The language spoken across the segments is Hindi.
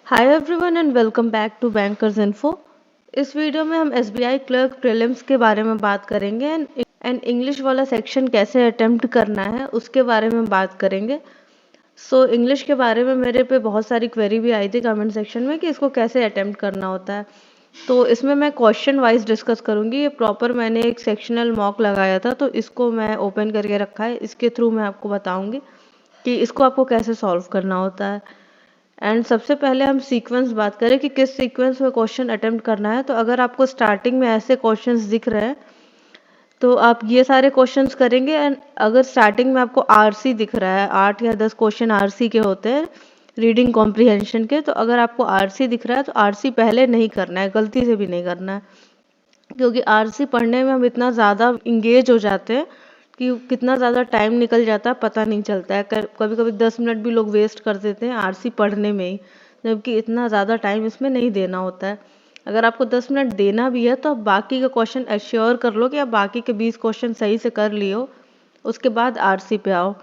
Hi everyone and welcome back to bankers info. इस वीडियो में हम एसबीआई क्लर्क प्रीलिम्स के बारे में बात करेंगे एंड इंग्लिश वाला सेक्शन कैसे अटेम्प्ट करना है उसके बारे में बात करेंगे। इंग्लिश के बारे में मेरे पे बहुत सारी क्वेरी भी आई थी कमेंट सेक्शन में कि इसको कैसे अटेम्प्ट करना होता है। तो इसमें मैं क्वेश्चन वाइज डिस्कस करूंगी। ये प्रॉपर मैंने एक सेक्शनल मॉक लगाया था तो इसको मैं ओपन करके रखा है। इसके थ्रू मैं आपको बताऊंगी कि इसको आपको कैसे सॉल्व करना होता है। एंड सबसे पहले हम सीक्वेंस बात करें कि किस सीक्वेंस में क्वेश्चन अटेम्प्ट करना है। तो अगर आपको स्टार्टिंग में ऐसे क्वेश्चंस दिख रहे हैं तो आप ये सारे क्वेश्चंस करेंगे। एंड अगर स्टार्टिंग में आपको आरसी दिख रहा है, 8 या 10 क्वेश्चन आरसी के होते हैं रीडिंग कॉम्प्रिहेंशन के, तो अगर आपको आरसी दिख रहा है तो आरसी पहले नहीं करना है, गलती से भी नहीं करना है। क्योंकि आरसी पढ़ने में हम इतना ज़्यादा इंगेज हो जाते हैं कि कितना ज़्यादा टाइम निकल जाता है पता नहीं चलता है। कभी कभी 10 मिनट भी लोग वेस्ट कर देते हैं आरसी पढ़ने में ही, जबकि इतना ज़्यादा टाइम इसमें नहीं देना होता है। अगर आपको 10 मिनट देना भी है तो आप बाकी का क्वेश्चन एश्योर कर लो कि आप बाकी के 20 क्वेश्चन सही से कर लियो, उसके बाद आरसी पे आओ।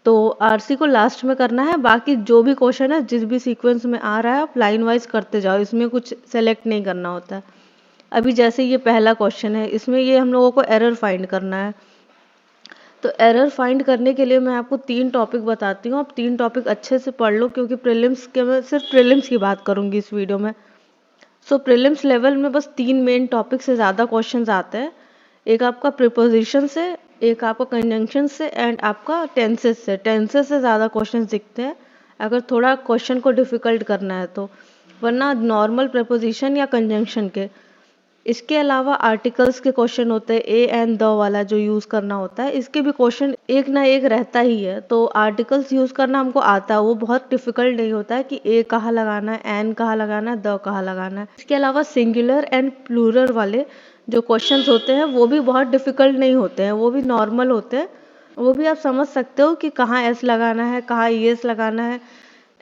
तो आरसी को लास्ट में करना है। बाकी जो भी क्वेश्चन है जिस भी सीक्वेंस में आ रहा है आप लाइन वाइज करते जाओ, इसमें कुछ सेलेक्ट नहीं करना होता है। अभी जैसे ये पहला क्वेश्चन है, इसमें ये हम लोगों को एरर फाइंड करना है। तो एरर फाइंड करने के लिए मैं आपको 3 टॉपिक बताती हूँ। आप 3 टॉपिक अच्छे से पढ़ लो क्योंकि प्रीलिम्स के मैं सिर्फ प्रीलिम्स की बात करूंगी इस वीडियो में। प्रीलिम्स लेवल में बस 3 मेन टॉपिक से ज़्यादा क्वेश्चंस आते हैं। एक आपका प्रिपोजिशन से, एक आपका कंजंक्शन से एंड आपका टेंसेस से। टेंसेस से ज़्यादा क्वेश्चंस दिखते हैं अगर थोड़ा क्वेश्चन को डिफिकल्ट करना है तो, वरना नॉर्मल प्रिपोजिशन या कंजंक्शन के। इसके अलावा आर्टिकल्स के क्वेश्चन होते हैं, ए एंड द वाला जो यूज़ करना होता है, इसके भी क्वेश्चन एक ना एक रहता ही है। तो आर्टिकल्स यूज़ करना हमको आता है, वो बहुत डिफिकल्ट नहीं होता है कि ए कहाँ लगाना है, एन कहाँ लगाना है, द कहाँ लगाना है। इसके अलावा सिंगुलर एंड प्लूरल वाले जो क्वेश्चंस होते हैं वो भी बहुत डिफिकल्ट नहीं होते हैं, वो भी नॉर्मल होते हैं। वो भी आप समझ सकते हो कि कहाँ एस लगाना है, कहाँ ईएस लगाना है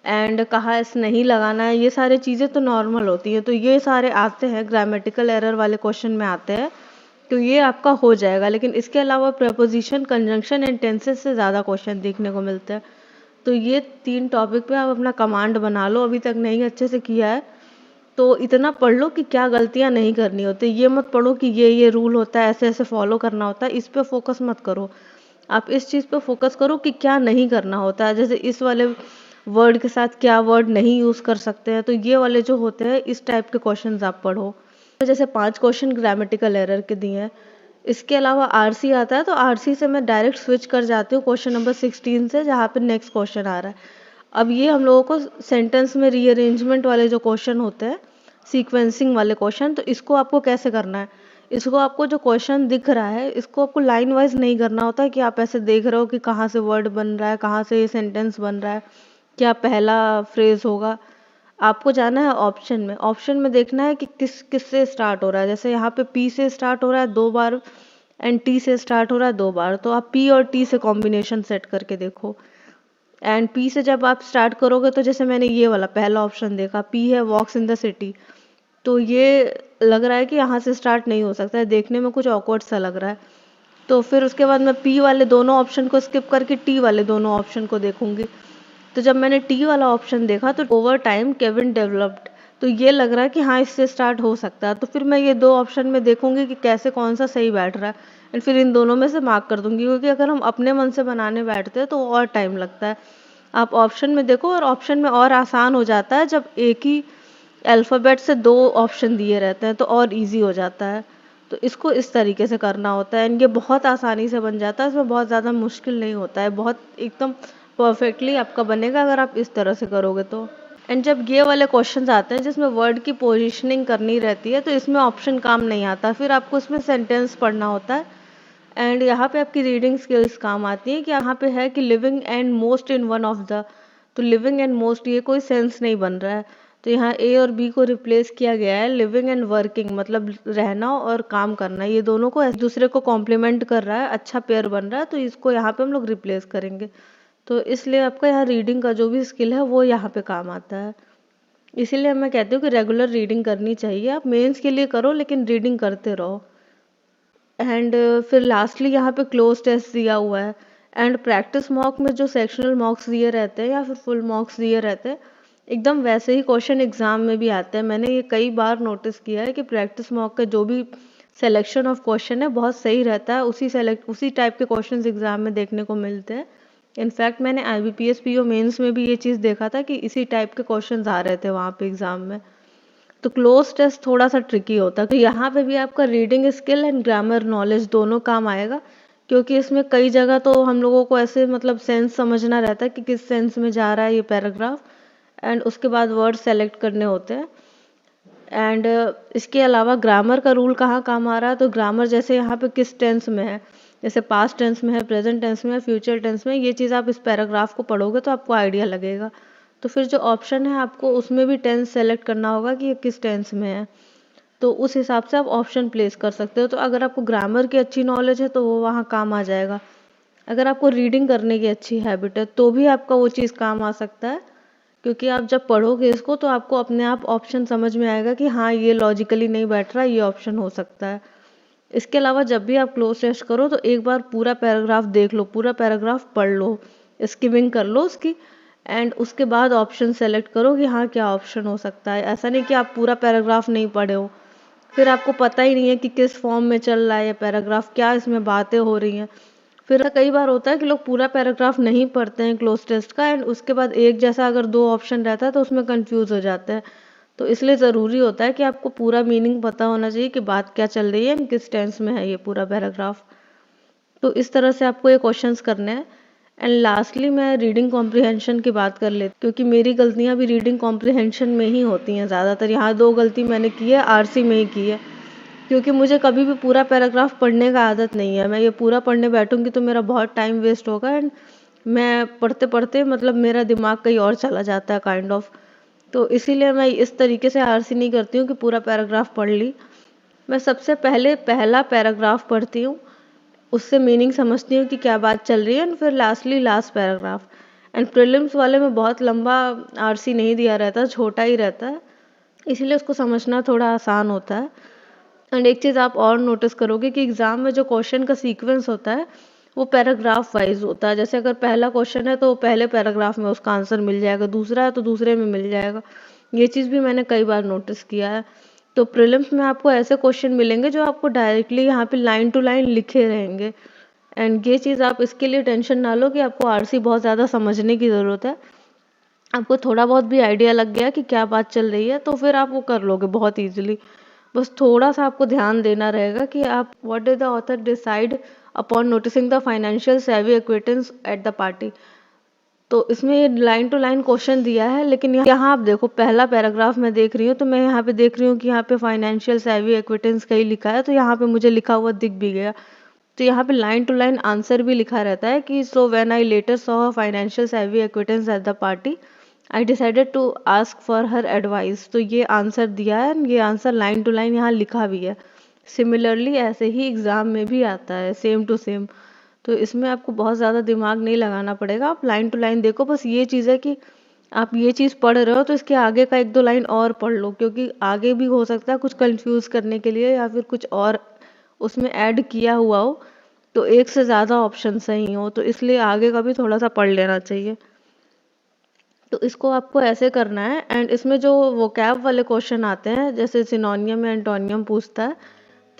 एंड कहाँ एस नहीं लगाना है। ये सारी चीज़ें तो नॉर्मल होती हैं, तो ये सारे आते हैं, ग्रामेटिकल एरर वाले क्वेश्चन में आते हैं, तो ये आपका हो जाएगा। लेकिन इसके अलावा प्रपोजिशन, कंजंक्शन एंड टेंसेस से ज़्यादा क्वेश्चन देखने को मिलते हैं। तो ये 3 टॉपिक पे आप अपना कमांड बना लो। अभी तक नहीं अच्छे से किया है तो इतना पढ़ लो कि क्या गलतियां नहीं करनी होती। ये मत पढ़ो कि ये रूल होता है, ऐसे ऐसे फॉलो करना होता है, इस पे फोकस मत करो। आप इस चीज़ पे फोकस करो कि क्या नहीं करना होता है। जैसे इस वाले वर्ड के साथ क्या वर्ड नहीं यूज़ कर सकते हैं, तो ये वाले जो होते हैं इस टाइप के क्वेश्चंस आप पढ़ो। तो जैसे 5 क्वेश्चन ग्रामेटिकल एरर के दिए हैं। इसके अलावा आरसी आता है, तो आरसी से मैं डायरेक्ट स्विच कर जाती हूँ क्वेश्चन नंबर 16 से, जहाँ पे नेक्स्ट क्वेश्चन आ रहा है। अब ये हम लोगों को सेंटेंस में रीअरेंजमेंट वाले जो क्वेश्चन होते हैं, सीक्वेंसिंग वाले क्वेश्चन, तो इसको आपको कैसे करना है। इसको आपको जो क्वेश्चन दिख रहा है इसको आपको लाइन वाइज नहीं करना होता है कि आप ऐसे देख रहे हो कि कहाँ से वर्ड बन रहा है, कहाँ से ये सेंटेंस बन रहा है, क्या पहला फ्रेज होगा। आपको जाना है ऑप्शन में। ऑप्शन में देखना है कि किस से स्टार्ट हो रहा है। जैसे यहाँ पे पी से स्टार्ट हो रहा है 2 बार एंड टी से स्टार्ट हो रहा है 2 बार, तो आप पी और टी से कॉम्बिनेशन सेट करके देखो। एंड पी से जब आप स्टार्ट करोगे तो जैसे मैंने ये वाला पहला ऑप्शन देखा, पी है वॉक्स इन द सिटी, तो ये लग रहा है कि यहाँ से स्टार्ट नहीं हो सकता है, देखने में कुछ ऑकवर्ड सा लग रहा है। तो फिर उसके बाद मैं पी वाले दोनों ऑप्शन को स्किप करके टी वाले दोनों ऑप्शन को देखूंगी। तो जब मैंने टी वाला ऑप्शन देखा तो ओवर टाइम केविन डेवलप्ड, तो ये लग रहा है कि हाँ इससे स्टार्ट हो सकता है। तो फिर मैं ये 2 ऑप्शन में देखूंगी कि कैसे कौन सा सही बैठ रहा है एंड फिर इन दोनों में से मार्क कर दूंगी। क्योंकि अगर हम अपने मन से बनाने बैठते हैं तो और टाइम लगता है। आप ऑप्शन में देखो, और ऑप्शन में और आसान हो जाता है जब एक ही अल्फ़ाबेट से 2 ऑप्शन दिए रहते हैं तो और इजी हो जाता है। तो इसको इस तरीके से करना होता है एंड ये बहुत आसानी से बन जाता है, इसमें बहुत ज़्यादा मुश्किल नहीं होता है, बहुत एकदम परफेक्टली आपका बनेगा अगर आप इस तरह से करोगे तो। एंड जब ये वाले क्वेश्चंस आते हैं जिसमें वर्ड की पोजीशनिंग करनी रहती है तो इसमें ऑप्शन काम नहीं आता, फिर आपको इसमें सेंटेंस पढ़ना होता है। एंड यहाँ पे आपकी रीडिंग स्किल्स काम आती है कि यहाँ पे है कि living and most in one of the, तो लिविंग एंड मोस्ट ये कोई सेंस नहीं बन रहा है, तो यहाँ ए और बी को रिप्लेस किया गया है। लिविंग एंड वर्किंग मतलब रहना और काम करना, ये दोनों को एक दूसरे को कॉम्प्लीमेंट कर रहा है, अच्छा पेयर बन रहा है, तो इसको यहाँ पे हम लोग रिप्लेस करेंगे। तो इसलिए आपका यहाँ रीडिंग का जो भी स्किल है वो यहाँ पे काम आता है। इसीलिए मैं कहती हूँ कि रेगुलर रीडिंग करनी चाहिए। आप मेंस के लिए करो लेकिन रीडिंग करते रहो। एंड फिर लास्टली यहाँ पे क्लोज टेस्ट दिया हुआ है। एंड प्रैक्टिस मॉक में जो सेक्शनल मॉक्स दिए रहते हैं या फिर फुल मॉक्स दिए रहते हैं, एकदम वैसे ही क्वेश्चन एग्जाम में भी आते हैं। मैंने ये कई बार नोटिस किया है कि प्रैक्टिस मॉक का जो भी सिलेक्शन ऑफ क्वेश्चन है बहुत सही रहता है, उसी टाइप के क्वेश्चंस एग्जाम में देखने को मिलते हैं। इनफैक्ट मैंने IBPS PO मेंस में भी ये चीज़ देखा था कि इसी टाइप के क्वेश्चंस आ रहे थे वहाँ पे एग्जाम में। तो क्लोज टेस्ट थोड़ा सा ट्रिकी होता है, तो यहाँ पे भी आपका reading skill and grammar knowledge दोनों काम आएगा, क्योंकि इसमें कई जगह तो हम लोगों को ऐसे मतलब सेंस समझना रहता है कि किस सेंस में जा रहा है ये पैराग्राफ, एंड उसके बाद वर्ड सेलेक्ट करने होते हैं। एंड इसके अलावा ग्रामर का रूल कहाँ काम आ रहा है, तो ग्रामर जैसे यहाँ पे किस टेंस में है, जैसे पास्ट टेंस में है, प्रेजेंट टेंस में है, फ्यूचर टेंस में, ये चीज़ आप इस पैराग्राफ को पढ़ोगे तो आपको आइडिया लगेगा। तो फिर जो ऑप्शन है आपको उसमें भी टेंस सेलेक्ट करना होगा कि ये किस टेंस में है, तो उस हिसाब से आप ऑप्शन प्लेस कर सकते हो। तो अगर आपको ग्रामर की अच्छी नॉलेज है तो वो वहाँ काम आ जाएगा। अगर आपको रीडिंग करने की अच्छी हैबिट है तो भी आपका वो चीज़ काम आ सकता है, क्योंकि आप जब पढ़ोगे इसको तो आपको अपने आप ऑप्शन समझ में आएगा कि हाँ ये लॉजिकली नहीं बैठ रहा, ये ऑप्शन हो सकता है। इसके अलावा जब भी आप क्लोज टेस्ट करो तो एक बार पूरा पैराग्राफ देख लो, पूरा पैराग्राफ पढ़ लो, स्किमिंग कर लो उसकी, एंड उसके बाद ऑप्शन सेलेक्ट करो कि हाँ क्या ऑप्शन हो सकता है। ऐसा नहीं कि आप पूरा पैराग्राफ नहीं पढ़े हो, फिर आपको पता ही नहीं है कि किस फॉर्म में चल रहा है ये पैराग्राफ, क्या इसमें बातें हो रही हैं। फिर कई बार होता है कि लोग पूरा पैराग्राफ नहीं पढ़ते हैं क्लोज टेस्ट का, एंड उसके बाद एक जैसा अगर दो ऑप्शन रहता है तो उसमें कंफ्यूज हो जाते हैं। तो इसलिए ज़रूरी होता है कि आपको पूरा मीनिंग पता होना चाहिए कि बात क्या चल रही है एंड किस टेंस में है ये पूरा पैराग्राफ। तो इस तरह से आपको ये क्वेश्चंस करने हैं। एंड लास्टली मैं रीडिंग कॉम्प्रिहेंशन की बात कर लेती, क्योंकि मेरी गलतियाँ भी रीडिंग कॉम्प्रिहेंशन में ही होती हैं ज़्यादातर। यहाँ 2 गलती मैंने की है, RC में ही की है, क्योंकि मुझे कभी भी पूरा पैराग्राफ पढ़ने का आदत नहीं है। मैं ये पूरा पढ़ने बैठूंगी तो मेरा बहुत टाइम वेस्ट होगा, एंड मैं पढ़ते पढ़ते मतलब मेरा दिमाग कहीं और चला जाता है काइंड ऑफ। तो इसीलिए मैं इस तरीके से RC नहीं करती हूँ कि पूरा पैराग्राफ पढ़ ली। मैं सबसे पहले पहला पैराग्राफ पढ़ती हूँ, उससे मीनिंग समझती हूँ कि क्या बात चल रही है, एंड फिर lastly last paragraph. And prelims वाले में बहुत लंबा RC नहीं दिया रहता, छोटा ही रहता है, इसीलिए उसको समझना थोड़ा आसान होता है। एंड एक चीज़ आप और नोटिस करोगे कि एग्ज़ाम में जो क्वेश्चन का सीक्वेंस होता है वो पैराग्राफ वाइज होता है। जैसे अगर पहला क्वेश्चन है तो पहले पैराग्राफ में उसका आंसर मिल जाएगा, दूसरा है तो दूसरे में मिल जाएगा। ये चीज़ भी मैंने कई बार नोटिस किया है। तो प्रीलिम्स में आपको ऐसे क्वेश्चन मिलेंगे जो आपको डायरेक्टली यहाँ पे लाइन टू लाइन लिखे रहेंगे, एंड ये चीज़ आप इसके लिए टेंशन ना लो कि आपको RC बहुत ज़्यादा समझने की ज़रूरत है। आपको थोड़ा बहुत भी आइडिया लग गया कि क्या बात चल रही है तो फिर आप वो कर लोगे बहुत ईजिली। बस थोड़ा सा आपको ध्यान देना रहेगा कि आप what did the author decide upon noticing the financial savvy acquaintance at the party. तो इसमें ये लाइन टू लाइन क्वेश्चन दिया है, लेकिन यहाँ आप देखो पहला पैराग्राफ मैं देख रही हूँ तो मैं यहाँ पे देख रही हूँ कि यहाँ पे फाइनेंशियल सेवी एक्विटेंस कहीं लिखा है, तो यहाँ पे मुझे लिखा हुआ दिख भी गया। तो यहाँ पे लाइन टू लाइन आंसर भी लिखा रहता है कि so when I later saw financial savvy acquaintance at the party I decided to ask for her advice. तो ये आंसर दिया है, ये आंसर लाइन टू लाइन यहाँ लिखा भी है। सिमिलरली ऐसे ही एग्ज़ाम में भी आता है, सेम टू सेम। तो इसमें आपको बहुत ज़्यादा दिमाग नहीं लगाना पड़ेगा, आप लाइन टू लाइन देखो। बस ये चीज़ है कि आप ये चीज़ पढ़ रहे हो तो इसके आगे का एक दो लाइन और पढ़ लो, क्योंकि आगे भी हो सकता है कुछ कंफ्यूज करने के लिए या फिर कुछ और उसमें ऐड किया हुआ हो, तो एक से ज़्यादा ऑप्शन सही हो, तो इसलिए आगे का भी थोड़ा सा पढ़ लेना चाहिए। तो इसको आपको ऐसे करना है। एंड इसमें जो वोकैब वाले क्वेश्चन आते हैं, जैसे सिनोनियम या एंटोनियम पूछता है,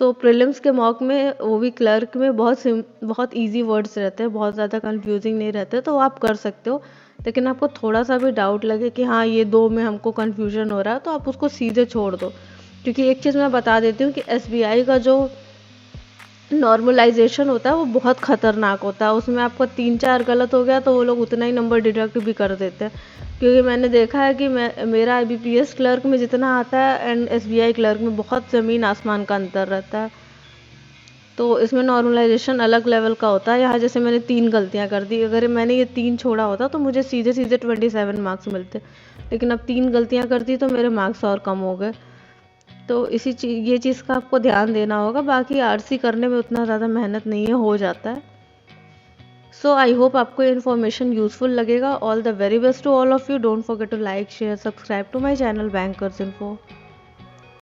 तो प्रीलिम्स के मॉक में वो भी क्लर्क में बहुत इजी वर्ड्स रहते हैं, बहुत ज़्यादा कंफ्यूजिंग नहीं रहते, तो आप कर सकते हो। लेकिन आपको थोड़ा सा भी डाउट लगे कि हाँ ये दो में हमको कन्फ्यूजन हो रहा है, तो आप उसको सीधे छोड़ दो। क्योंकि एक चीज़ मैं बता देती हूँ कि SBI का जो नॉर्मलाइजेशन होता है वो बहुत खतरनाक होता है। उसमें आपका 3-4 गलत हो गया तो वो लोग उतना ही नंबर डिडक्ट भी कर देते हैं। क्योंकि मैंने देखा है कि मेरा IBPS क्लर्क में जितना आता है एंड SBI क्लर्क में बहुत ज़मीन आसमान का अंतर रहता है। तो इसमें नॉर्मलाइजेशन अलग लेवल का होता है। यहाँ जैसे मैंने 3 गलतियाँ कर दी, अगर मैंने ये 3 छोड़ा होता तो मुझे सीधे सीधे 27 मार्क्स मिलते, लेकिन अब 3 गलतियाँ कर दी तो मेरे मार्क्स और कम हो गए। तो ये चीज़ का आपको ध्यान देना होगा। बाकी RC करने में उतना ज़्यादा मेहनत नहीं है, हो जाता है। सो आई होप आपको ये इन्फॉर्मेशन यूजफुल लगेगा। All the very best to all of you. Don't forget to like share subscribe to my channel bankers info.